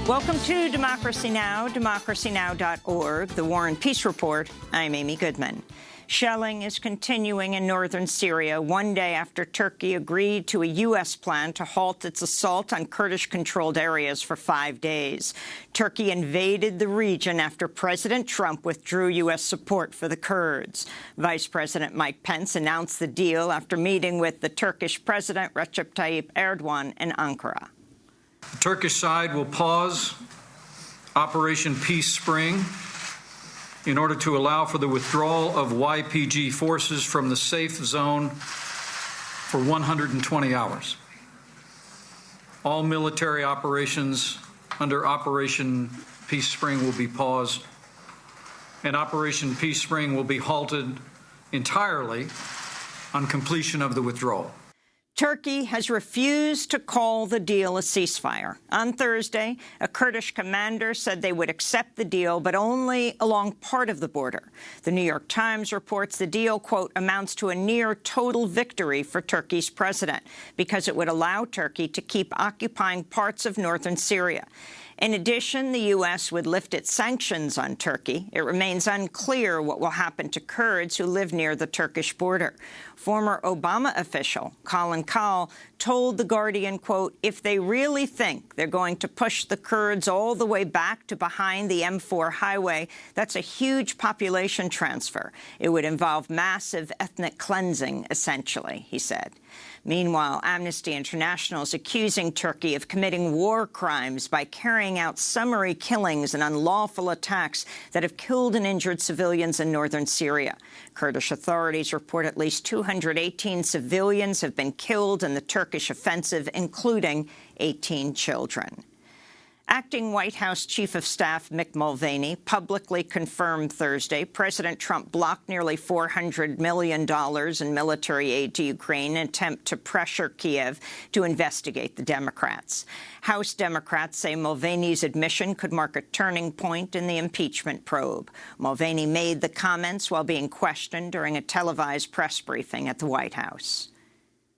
Welcome to Democracy Now!, democracynow.org, the War and Peace Report. I'm Amy Goodman. Shelling is continuing in northern Syria one day after Turkey agreed to a U.S. plan to halt its assault on Kurdish-controlled areas for 5 days. Turkey invaded the region after President Trump withdrew U.S. support for the Kurds. Vice President Mike Pence announced the deal after meeting with the Turkish President Recep Tayyip Erdogan in Ankara. The Turkish side will pause Operation Peace Spring in order to allow for the withdrawal of YPG forces from the safe zone for 120 hours. All military operations under Operation Peace Spring will be paused, and Operation Peace Spring will be halted entirely on completion of the withdrawal. Turkey has refused to call the deal a ceasefire. On Thursday, a Kurdish commander said they would accept the deal, but only along part of the border. The New York Times reports the deal, quote, amounts to a near total victory for Turkey's president because it would allow Turkey to keep occupying parts of northern Syria. In addition, the U.S. would lift its sanctions on Turkey. It remains unclear what will happen to Kurds who live near the Turkish border. Former Obama official Colin Kahl told The Guardian, quote, if they really think they're going to push the Kurds all the way back to behind the M4 highway, that's a huge population transfer. It would involve massive ethnic cleansing, essentially, he said. Meanwhile, Amnesty International is accusing Turkey of committing war crimes by carrying out summary killings and unlawful attacks that have killed and injured civilians in northern Syria. Kurdish authorities report at least 218 civilians have been killed in the Turkish offensive, including 18 children. Acting White House Chief of Staff Mick Mulvaney publicly confirmed Thursday President Trump blocked nearly $400 million in military aid to Ukraine in an attempt to pressure Kiev to investigate the Democrats. House Democrats say Mulvaney's admission could mark a turning point in the impeachment probe. Mulvaney made the comments while being questioned during a televised press briefing at the White House.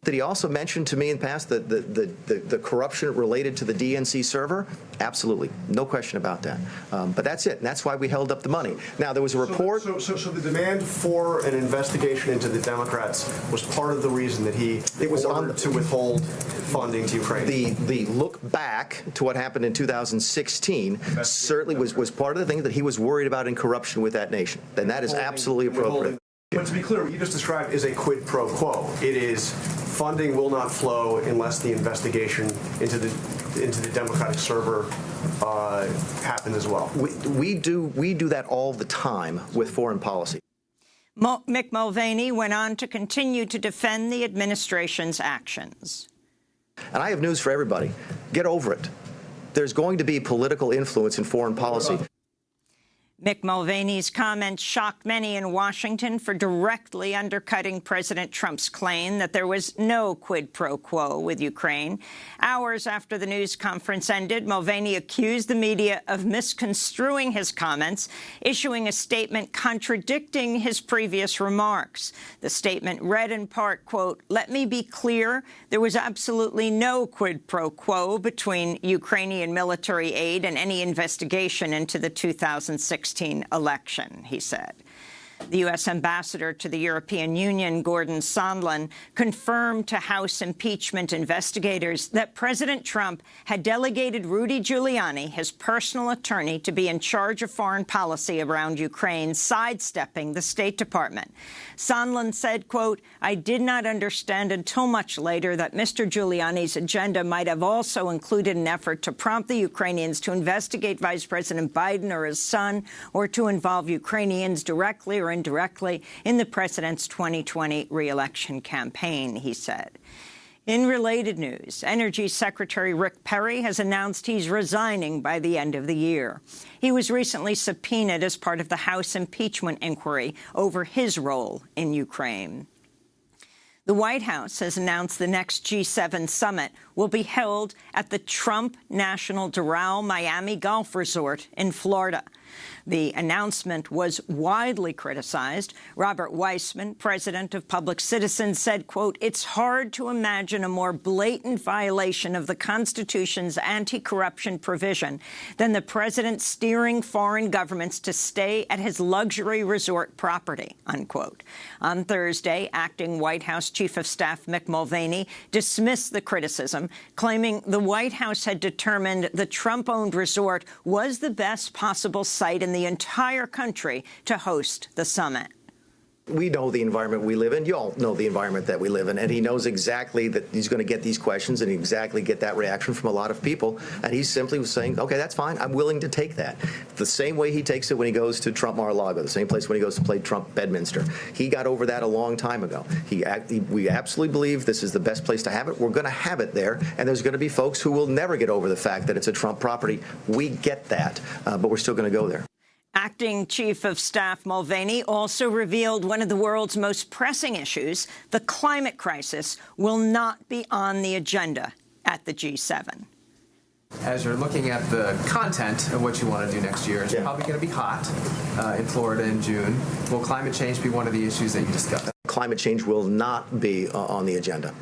Did he also mention to me in the past the corruption related to the DNC server? Absolutely. No question about that. But that's it. And that's why we held up the money. Now, there was a report. So the demand for an investigation into the Democrats was part of the reason that he ordered to withhold funding to Ukraine. The look back to what happened in 2016 certainly was part of the thing that he was worried about in corruption with that nation. And that is absolutely appropriate. But to be clear, what you just described is a quid pro quo. It is funding will not flow unless the investigation into the Democratic server happens as well. We do that all the time with foreign policy. Mick Mulvaney went on to continue to defend the administration's actions. And I have news for everybody. Get over it. There's going to be political influence in foreign policy. Mick Mulvaney's comments shocked many in Washington for directly undercutting President Trump's claim that there was no quid pro quo with Ukraine. Hours after the news conference ended, Mulvaney accused the media of misconstruing his comments, issuing a statement contradicting his previous remarks. The statement read in part, quote, let me be clear, there was absolutely no quid pro quo between Ukrainian military aid and any investigation into the 2016 election, he said. The U.S. ambassador to the European Union, Gordon Sondland, confirmed to House impeachment investigators that President Trump had delegated Rudy Giuliani, his personal attorney, to be in charge of foreign policy around Ukraine, sidestepping the State Department. Sondland said, quote, I did not understand until much later that Mr. Giuliani's agenda might have also included an effort to prompt the Ukrainians to investigate Vice President Biden or his son, or to involve Ukrainians directly or indirectly in the president's 2020 re-election campaign, he said. In related news, Energy Secretary Rick Perry has announced he's resigning by the end of the year. He was recently subpoenaed as part of the House impeachment inquiry over his role in Ukraine. The White House has announced the next G7 summit will be held at the Trump National Doral Miami Golf Resort in Florida. The announcement was widely criticized. Robert Weissman, president of Public Citizens, said, quote, "It's hard to imagine a more blatant violation of the Constitution's anti-corruption provision than the president steering foreign governments to stay at his luxury resort property," unquote. On Thursday, acting White House Chief of Staff Mick Mulvaney dismissed the criticism, claiming the White House had determined the Trump-owned resort was the best possible site in the entire country to host the summit. We know the environment we live in. You all know the environment that we live in. And he knows exactly that he's going to get these questions and exactly get that reaction from a lot of people. And he simply was saying, OK, that's fine. I'm willing to take that. The same way he takes it when he goes to Trump Mar-a-Lago, the same place when he goes to play Trump Bedminster. He got over that a long time ago. We absolutely believe this is the best place to have it. We're going to have it there. And there's going to be folks who will never get over the fact that it's a Trump property. We get that. But we're still going to go there. Acting Chief of Staff Mulvaney also revealed one of the world's most pressing issues, the climate crisis, will not be on the agenda at the G7. As you're looking at the content of what you want to do next year, it's probably going to be hot in Florida in June. Will climate change be one of the issues that you discuss? Climate change will not be on the agenda.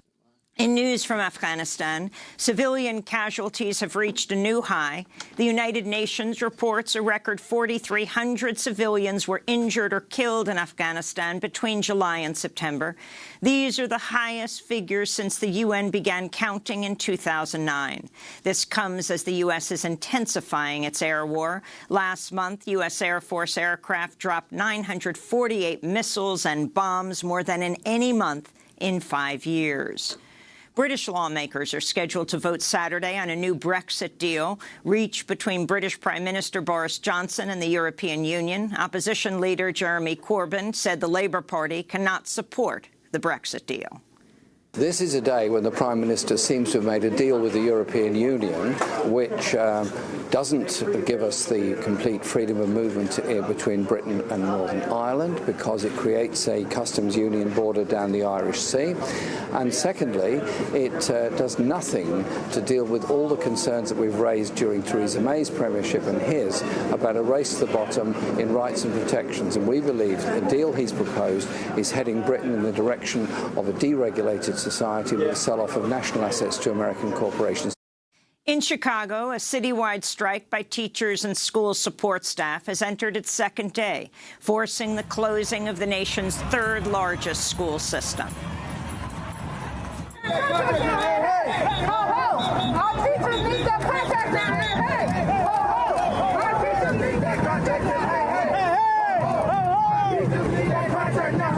In news from Afghanistan, civilian casualties have reached a new high. The United Nations reports a record 4,300 civilians were injured or killed in Afghanistan between July and September. These are the highest figures since the UN began counting in 2009. This comes as the U.S. is intensifying its air war. Last month, U.S. Air Force aircraft dropped 948 missiles and bombs, more than in any month in 5 years. British lawmakers are scheduled to vote Saturday on a new Brexit deal reached between British Prime Minister Boris Johnson and the European Union. Opposition leader Jeremy Corbyn said the Labour Party cannot support the Brexit deal. This is a day when the Prime Minister seems to have made a deal with the European Union which doesn't give us the complete freedom of movement between Britain and Northern Ireland, because it creates a customs union border down the Irish Sea. And secondly, it does nothing to deal with all the concerns that we've raised during Theresa May's premiership and his about a race to the bottom in rights and protections. And we believe the deal he's proposed is heading Britain in the direction of a deregulated society with a sell-off of national assets to American corporations. In Chicago, a citywide strike by teachers and school support staff has entered its second day, forcing the closing of the nation's third largest school system. Our teachers need their contract now. Our teachers need their contract now.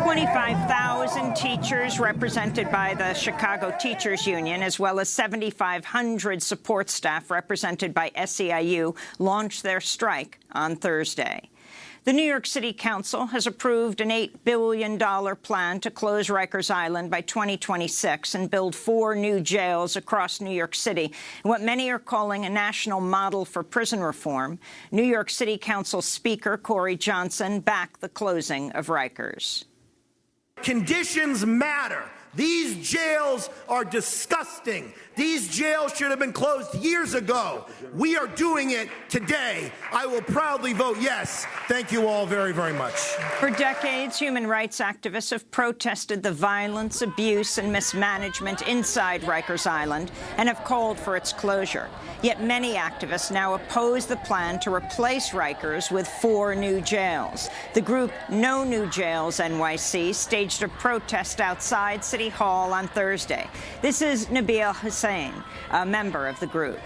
25,000 teachers represented by the Chicago Teachers Union, as well as 7,500 support staff represented by SEIU, launched their strike on Thursday. The New York City Council has approved an $8 billion plan to close Rikers Island by 2026 and build 4 new jails across New York City, what many are calling a national model for prison reform. New York City Council Speaker Corey Johnson backed the closing of Rikers. Conditions matter. These jails are disgusting. These jails should have been closed years ago. We are doing it today. I will proudly vote yes. Thank you all very, very much. For decades, human rights activists have protested the violence, abuse, and mismanagement inside Rikers Island and have called for its closure. Yet many activists now oppose the plan to replace Rikers with 4 new jails. The group No New Jails NYC staged a protest outside City Hall on Thursday. This is Nabil Hussain, a member of the group.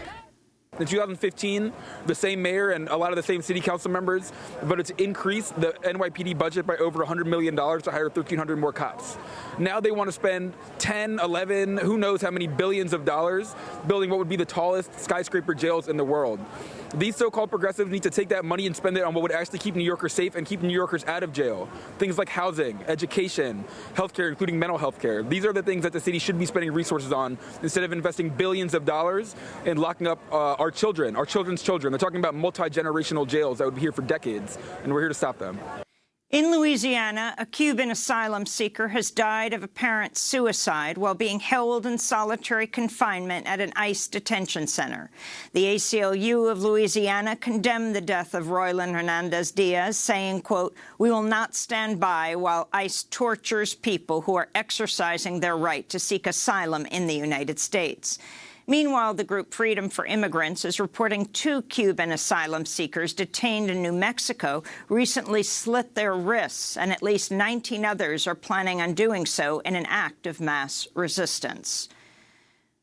In 2015, the same mayor and a lot of the same city council members voted to increase the NYPD budget by over $100 million to hire 1,300 more cops. Now they want to spend 10, 11, who knows how many billions of dollars building what would be the tallest skyscraper jails in the world. These so-called progressives need to take that money and spend it on what would actually keep New Yorkers safe and keep New Yorkers out of jail. Things like housing, education, healthcare, including mental health care. These are the things that the city should be spending resources on instead of investing billions of dollars in locking up our children's children. They're talking about multi-generational jails that would be here for decades, and we're here to stop them. In Louisiana, a Cuban asylum seeker has died of apparent suicide while being held in solitary confinement at an ICE detention center. The ACLU of Louisiana condemned the death of Roylan Hernandez-Diaz, saying, quote, "We will not stand by while ICE tortures people who are exercising their right to seek asylum in the United States." Meanwhile, the group Freedom for Immigrants is reporting 2 Cuban asylum seekers detained in New Mexico recently slit their wrists, and at least 19 others are planning on doing so in an act of mass resistance.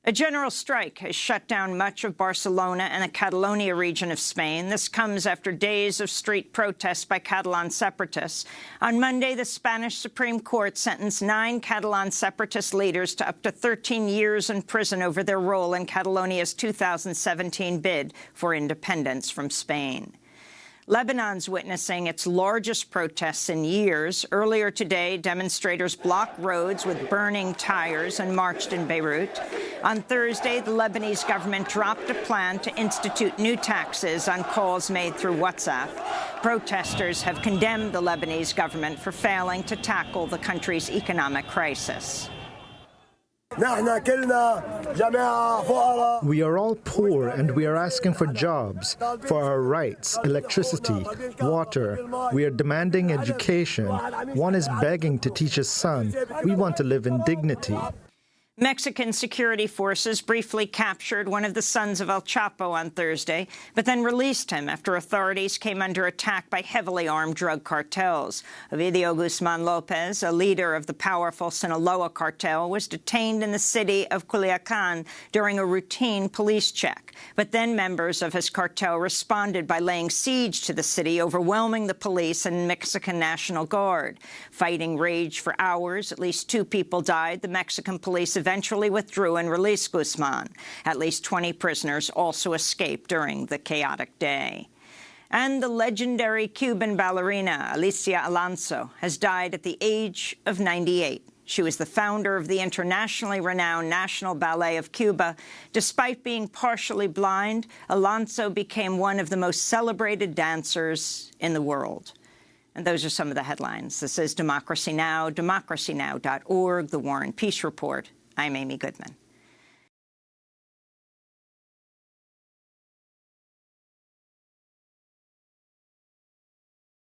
A general strike has shut down much of Barcelona and the Catalonia region of Spain. This comes after days of street protests by Catalan separatists. On Monday, the Spanish Supreme Court sentenced 9 Catalan separatist leaders to up to 13 years in prison over their role in Catalonia's 2017 bid for independence from Spain. Lebanon's witnessing its largest protests in years. Earlier today, demonstrators blocked roads with burning tires and marched in Beirut. On Thursday, the Lebanese government dropped a plan to institute new taxes on calls made through WhatsApp. Protesters have condemned the Lebanese government for failing to tackle the country's economic crisis. We are all poor and we are asking for jobs, for our rights, electricity, water. We are demanding education. One is begging to teach his son. We want to live in dignity. Mexican security forces briefly captured one of the sons of El Chapo on Thursday, but then released him after authorities came under attack by heavily armed drug cartels. Ovidio Guzman Lopez, a leader of the powerful Sinaloa cartel, was detained in the city of Culiacan during a routine police check. But then members of his cartel responded by laying siege to the city, overwhelming the police and Mexican National Guard. Fighting raged for hours. At least 2 people died. The Mexican police eventually withdrew and released Guzman. At least 20 prisoners also escaped during the chaotic day. And the legendary Cuban ballerina Alicia Alonso has died at the age of 98. She was the founder of the internationally renowned National Ballet of Cuba. Despite being partially blind, Alonso became one of the most celebrated dancers in the world. And those are some of the headlines. This is Democracy Now!, democracynow.org, The War and Peace Report. I'm Amy Goodman.